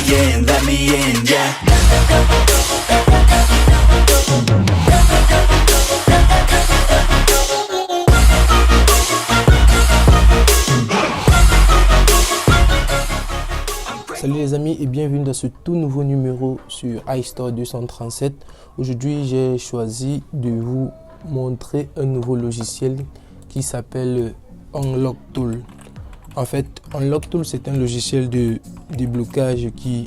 let me in, yeah. Salut les amis et bienvenue dans ce tout nouveau numéro sur iStore 237. Aujourd'hui j'ai choisi de vous montrer un nouveau logiciel qui s'appelle Unlock Tool. En fait, Unlock Tool c'est un logiciel de déblocage qui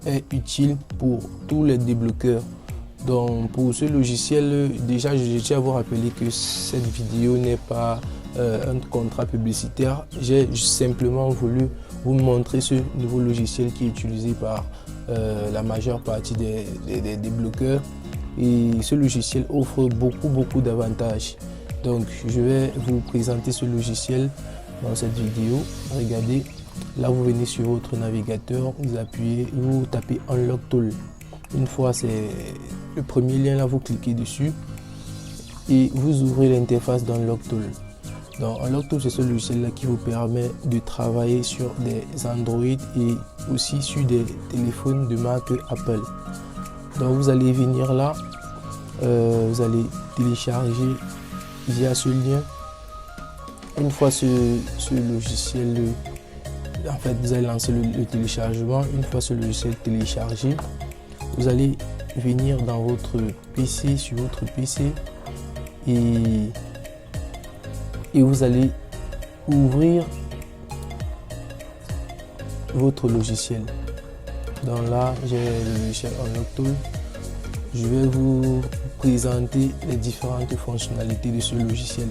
est utile pour tous les débloqueurs. Donc pour ce logiciel, déjà je tiens à vous rappeler que cette vidéo n'est pas un contrat publicitaire. J'ai simplement voulu vous montrer ce nouveau logiciel qui est utilisé par la majeure partie des débloqueurs. Et ce logiciel offre beaucoup d'avantages. Donc je vais vous présenter ce logiciel dans cette vidéo. Regardez, là vous venez sur votre navigateur, vous appuyez, vous tapez Unlock Tool. Une fois c'est le premier lien, là vous cliquez dessus et vous ouvrez l'interface d'Unlock Tool. Donc Unlock Tool c'est ce logiciel là qui vous permet de travailler sur des Android et aussi sur des téléphones de marque Apple. Donc vous allez venir là, vous allez télécharger via ce lien. Une fois ce logiciel, en fait vous allez lancer le téléchargement. Une fois ce logiciel téléchargé, vous allez venir dans votre PC, sur votre PC et vous allez ouvrir votre logiciel. Donc là j'ai le logiciel Unlock Tool. Je vais vous présenter les différentes fonctionnalités de ce logiciel.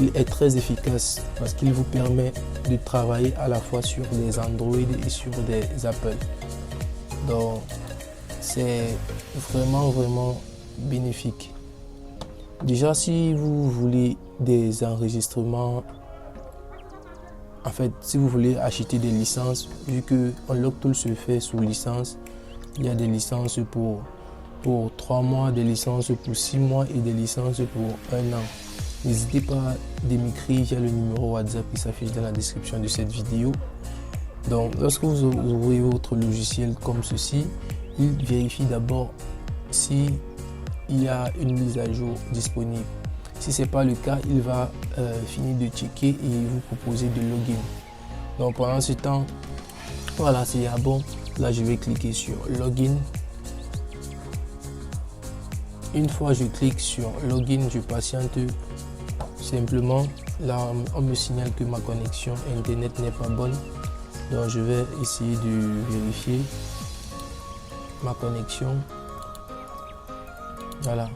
Il est très efficace parce qu'il vous permet de travailler à la fois sur des Android et sur des Apple. Donc c'est vraiment bénéfique. Déjà, si vous voulez des enregistrements, en fait si vous voulez acheter des licences, vu que Unlock Tool se fait sous licence, il y a des licences pour 3 mois, des licences pour 6 mois et des licences pour 1 an. N'hésitez pas de m'écrire, il y a le numéro WhatsApp qui s'affiche dans la description de cette vidéo. Donc lorsque vous ouvrez votre logiciel comme ceci, il vérifie d'abord si il y a une mise à jour disponible. Si ce n'est pas le cas, il va finir de checker et vous proposer de login. Donc pendant ce temps, voilà, c'est bon. Là je vais cliquer sur login. Une fois je clique sur login, je patiente simplement. Là on me signale que ma connexion internet n'est pas bonne. Donc je vais essayer de vérifier ma connexion. Voilà,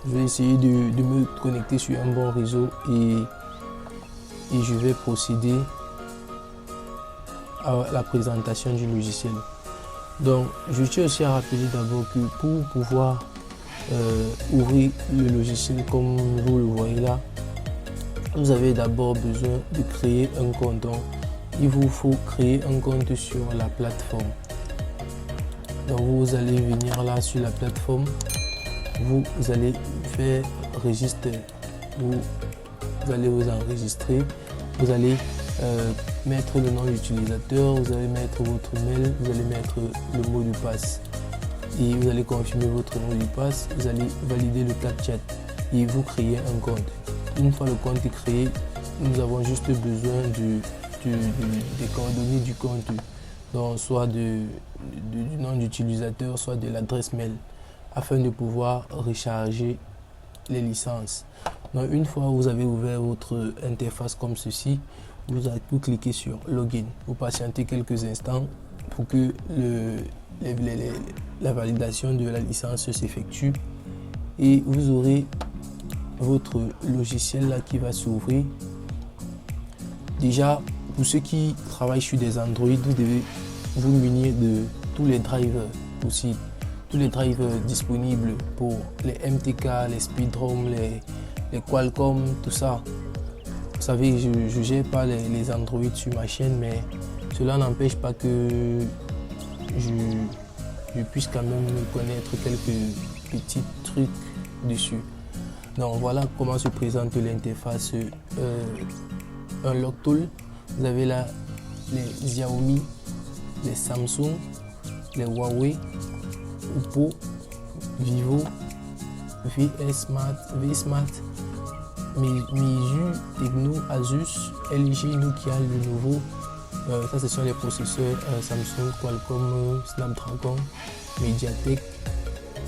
je vais essayer de me connecter sur un bon réseau et je vais procéder à la présentation du logiciel. Donc je tiens aussi à rappeler d'abord que pour pouvoir ouvrir le logiciel comme vous le voyez là, vous avez d'abord besoin de créer un compte. Donc, il vous faut créer un compte sur la plateforme. Donc vous allez venir là sur la plateforme, vous allez faire registre, vous allez vous enregistrer, vous allez mettre le nom de l'utilisateur, vous allez mettre votre mail, vous allez mettre le mot de passe et vous allez confirmer votre mot de passe, vous allez valider le CAPTCHA et vous créez un compte. Une fois le compte est créé, nous avons juste besoin des coordonnées du compte, donc soit du nom d'utilisateur, soit de l'adresse mail, afin de pouvoir recharger les licences. Donc une fois vous avez ouvert votre interface comme ceci, vous cliquez sur login. Vous patientez quelques instants pour que la validation de la licence s'effectue et vous aurez votre logiciel là qui va s'ouvrir. Déjà, pour ceux qui travaillent sur des Android, vous devez vous munir de tous les drivers possibles, tous les drivers disponibles pour les MTK, les SpeedROM, les Qualcomm, tout ça. Vous savez, je ne gère pas les Android sur ma chaîne, mais cela n'empêche pas que je puisse quand même connaître quelques petits trucs dessus. Donc voilà comment se présente l'interface Unlock Tool. Vous avez là les Xiaomi, les Samsung, les Huawei, Oppo, Vivo, V-Smart, Meizu, Tecno, Asus, LG, Nokia, Lenovo. Ça, ce sont les processeurs Samsung, Qualcomm, Snapdragon, Mediatek,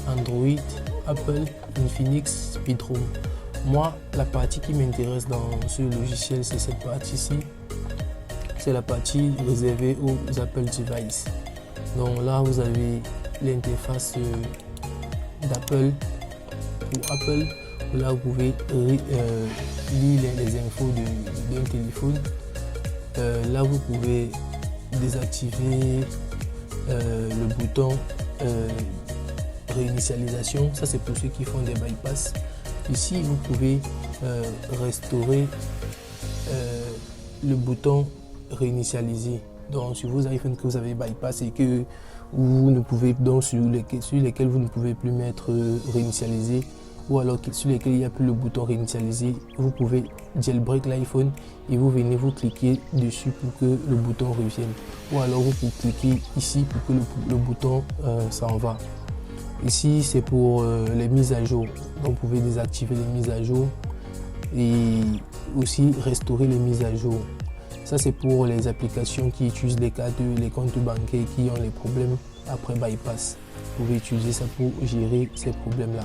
Android, Apple, Infinix, Speedroom. Moi, la partie qui m'intéresse dans ce logiciel, c'est cette partie-ci. C'est la partie réservée aux Apple Devices. Donc là, vous avez l'interface d'Apple pour Apple. Là, vous pouvez lire les infos d'un téléphone. Là, vous pouvez désactiver le bouton réinitialisation. Ça, c'est pour ceux qui font des bypass. Ici, vous pouvez restaurer le bouton réinitialiser. Donc, sur vos iPhones que vous avez bypass et que vous ne pouvez, donc sur lesquels vous ne pouvez plus mettre réinitialiser, ou alors sur lesquels il n'y a plus le bouton réinitialiser, vous pouvez jailbreak l'iPhone et vous venez vous cliquer dessus pour que le bouton revienne. Ou alors vous pouvez cliquer ici pour que le bouton s'en va. Ici, c'est pour les mises à jour. Donc, vous pouvez désactiver les mises à jour et aussi restaurer les mises à jour. Ça, c'est pour les applications qui utilisent les comptes bancaires qui ont les problèmes après bypass. Vous pouvez utiliser ça pour gérer ces problèmes-là.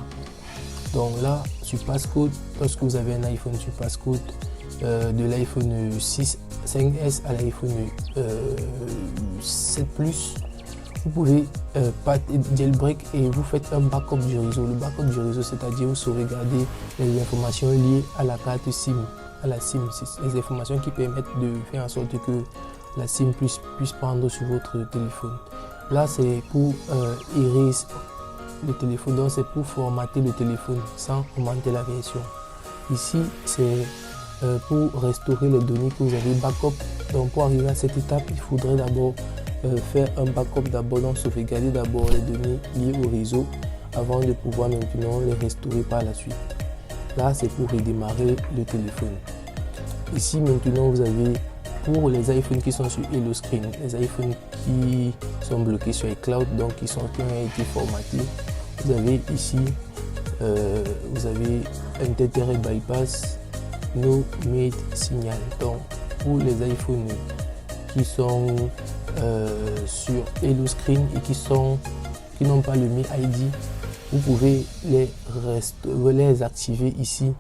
Donc là, sur Passcode, lorsque vous avez un iPhone sur Passcode, de l'iPhone 5S à l'iPhone 7 Plus, vous pouvez jailbreak et vous faites un backup du réseau. Le backup du réseau, c'est-à-dire vous sauvegardez les informations liées à la carte SIM, à la SIM. C'est les informations qui permettent de faire en sorte que la SIM puisse prendre sur votre téléphone. Là, c'est pour erase le téléphone, donc c'est pour formater le téléphone sans augmenter la version. Ici, c'est pour restaurer les données que vous avez backup. Donc pour arriver à cette étape, il faudrait d'abord faire un backup donc sauvegarder d'abord les données liées au réseau avant de pouvoir maintenant les restaurer par la suite. Là, c'est pour redémarrer le téléphone. Ici, maintenant, vous avez pour les iPhones qui sont sur Hello Screen, les iPhones qui sont bloqués sur iCloud, donc qui ont été formatés. Vous avez ici, vous avez Internet Bypass, No Made Signal. Donc, pour les iPhones qui sont sur Hello Screen et qui n'ont pas le Mail ID, vous pouvez les activer ici.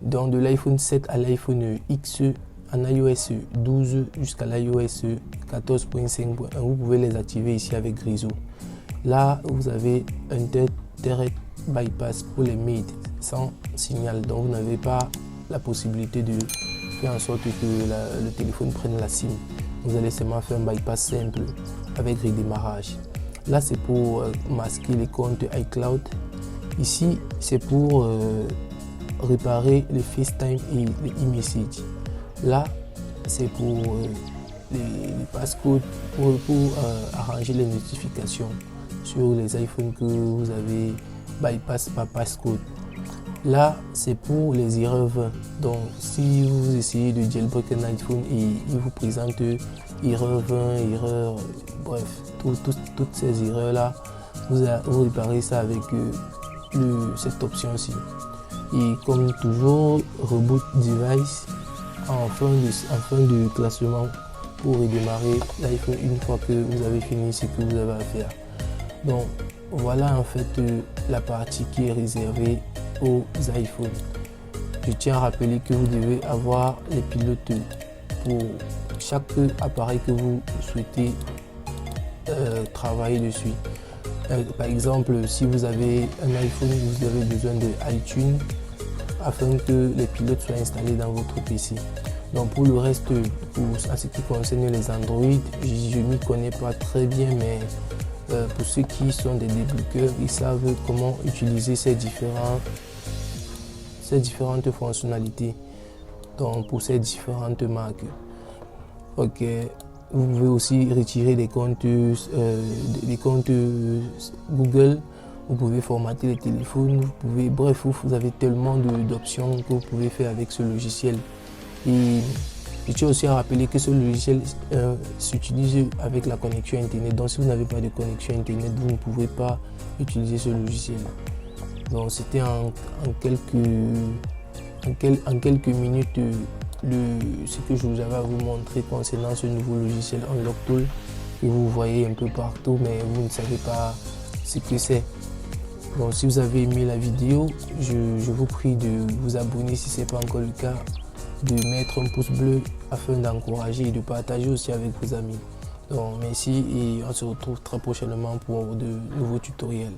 Donc de l'iPhone 7 à l'iPhone XE, en iOS 12 jusqu'à l'iOS 14.5.1, vous pouvez les activer ici avec Réseau. Là, vous avez un Internet Bypass pour les mails sans signal, donc vous n'avez pas la possibilité de faire en sorte que le téléphone prenne la SIM. Vous allez seulement faire un bypass simple avec redémarrage. Là, c'est pour masquer les comptes iCloud. Ici, c'est pour réparer les FaceTime et les e-message. Là, c'est pour les passcodes, pour arranger les notifications sur les iPhones que vous avez bypass par passcode. Là, c'est pour les erreurs 20. Donc, si vous essayez de jailbreak un iPhone et il vous présente erreur 20, erreur, bref, toutes ces erreurs-là, vous réparez ça avec cette option-ci. Et comme toujours, Reboot Device en fin de classement pour redémarrer l'iPhone une fois que vous avez fini ce que vous avez à faire. Donc, voilà en fait la partie qui est réservée aux iPhones. Je tiens à rappeler que vous devez avoir les pilotes pour chaque appareil que vous souhaitez travailler dessus. Par exemple, si vous avez un iPhone, vous avez besoin de iTunes afin que les pilotes soient installés dans votre PC. Donc pour le reste, en ce qui concerne les Android, je ne m'y connais pas très bien, mais pour ceux qui sont des débloqueurs, ils savent comment utiliser ces différentes fonctionnalités donc pour ces différentes marques. Ok, vous pouvez aussi retirer des comptes Google, vous pouvez formater les téléphones, vous avez tellement d'options que vous pouvez faire avec ce logiciel. Et Je tiens aussi à rappeler que ce logiciel s'utilise avec la connexion internet. Donc si vous n'avez pas de connexion internet, vous ne pouvez pas utiliser ce logiciel. Donc c'était en quelques minutes ce que je vous avais à vous montrer concernant ce nouveau logiciel Unlock Tool que vous voyez un peu partout, mais vous ne savez pas ce que c'est. Donc si vous avez aimé la vidéo, je vous prie de vous abonner si ce n'est pas encore le cas, de mettre un pouce bleu afin d'encourager et de partager aussi avec vos amis. Donc merci et on se retrouve très prochainement pour de nouveaux tutoriels.